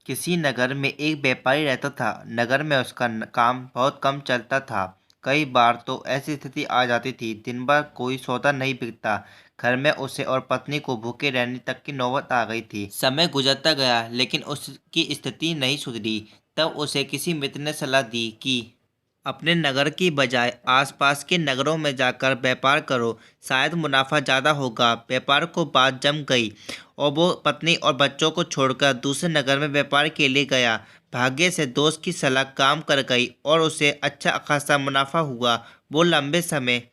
किसी नगर में एक व्यापारी रहता था। नगर में उसका काम बहुत कम चलता था। कई बार तो ऐसी स्थिति आ जाती थी, दिन भर कोई सौदा नहीं बिकता। घर में उसे और पत्नी को भूखे रहने तक की नौबत आ गई थी। समय गुजरता गया लेकिन उसकी स्थिति नहीं सुधरी। तब उसे किसी मित्र ने सलाह दी कि अपने नगर की बजाय आसपास के नगरों में जाकर व्यापार करो, शायद मुनाफा ज़्यादा होगा। व्यापार को बात जम गई और वो पत्नी और बच्चों को छोड़कर दूसरे नगर में व्यापार के लिए गया। भाग्य से दोस्त की सलाह काम कर गई और उसे अच्छा खासा मुनाफा हुआ। वो लंबे समय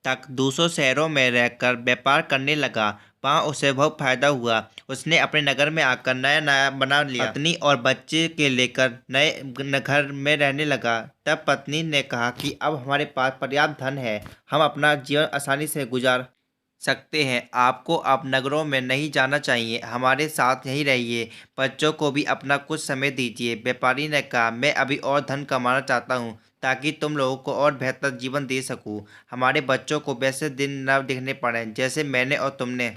तक दूसरों शहरों में रहकर व्यापार करने लगा। वहाँ उसे बहुत फायदा हुआ। उसने अपने नगर में आकर नया नया बना लिया, पत्नी और बच्चे के लेकर नए घर में रहने लगा। तब पत्नी ने कहा कि अब हमारे पास पर्याप्त धन है, हम अपना जीवन आसानी से गुजार सकते हैं। आपको अब नगरों में नहीं जाना चाहिए, हमारे साथ यहीं रहिए। बच्चों को भी अपना कुछ समय दीजिए। व्यापारी ने कहा, मैं अभी और धन कमाना चाहता हूँ ताकि तुम लोगों को और बेहतर जीवन दे सकूं। हमारे बच्चों को वैसे दिन न दिखने पड़े जैसे मैंने और तुमने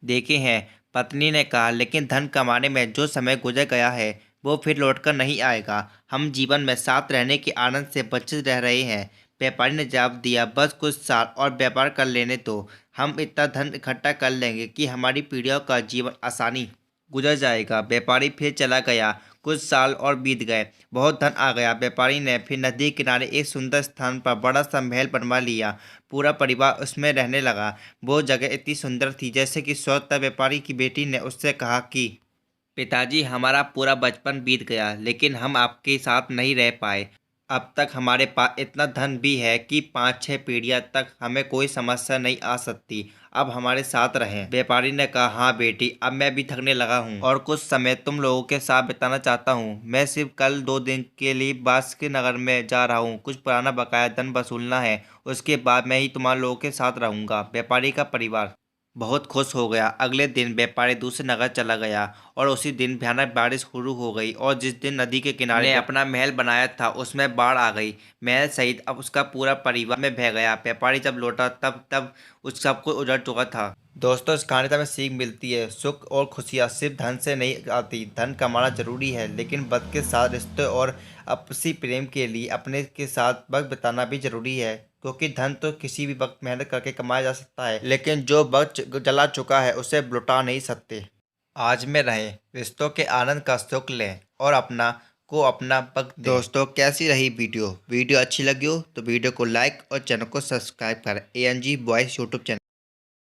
देखे हैं। पत्नी ने कहा, लेकिन धन कमाने में जो समय गुजर गया है वो फिर लौटकर नहीं आएगा। हम जीवन में साथ रहने के आनंद से वंचित रह रहे हैं। व्यापारी ने जवाब दिया, बस कुछ साल और व्यापार कर लेने दो। हम इतना धन इकट्ठा कर लेंगे कि हमारी पीढ़ियों का जीवन आसानी गुजर जाएगा। व्यापारी फिर चला गया। कुछ साल और बीत गए, बहुत धन आ गया। व्यापारी ने फिर नदी किनारे एक सुंदर स्थान पर बड़ा सा महल बनवा लिया। पूरा परिवार उसमें रहने लगा। वो जगह इतनी सुंदर थी जैसे कि स्वर्ग। तब व्यापारी की बेटी ने उससे कहा कि पिताजी, हमारा पूरा बचपन बीत गया लेकिन हम आपके साथ नहीं रह पाए। अब तक हमारे पास इतना धन भी है कि 5-6 पीढ़ियां तक हमें कोई समस्या नहीं आ सकती। अब हमारे साथ रहें। व्यापारी ने कहा, हाँ बेटी, अब मैं भी थकने लगा हूँ और कुछ समय तुम लोगों के साथ बिताना चाहता हूँ। मैं सिर्फ कल 2 दिन के लिए बास्क नगर में जा रहा हूँ, कुछ पुराना बकाया धन वसूलना है। उसके बाद मैं ही तुम्हारे लोगों के साथ रहूँगा। व्यापारी का परिवार बहुत खुश हो गया। अगले दिन व्यापारी दूसरे नगर चला गया और उसी दिन भयानक बारिश शुरू हो गई और जिस दिन नदी के किनारे ने अपना महल बनाया था उसमें बाढ़ आ गई। महल सहित अब उसका पूरा परिवार में बह गया। व्यापारी जब लौटा तब तब उस सब कुछ उजड़ चुका था। दोस्तों, इस कहानी से हमें सीख मिलती है, सुख और खुशियाँ सिर्फ धन से नहीं आती। धन कमाना जरूरी है लेकिन वक्त के साथ रिश्ते और आपसी प्रेम के लिए अपने के साथ वक्त बिताना भी जरूरी है। क्योंकि धन तो किसी भी वक्त मेहनत करके कमाया जा सकता है लेकिन जो वक्त जला चुका है उसे लौटा नहीं सकते। आज में रहें, रिश्तों के आनंद का सुख लें और अपना वक्त दें। दोस्तों, कैसी रही वीडियो अच्छी लगी हो तो वीडियो को लाइक और चैनल को सब्सक्राइब करें। ANG boys YouTube channel.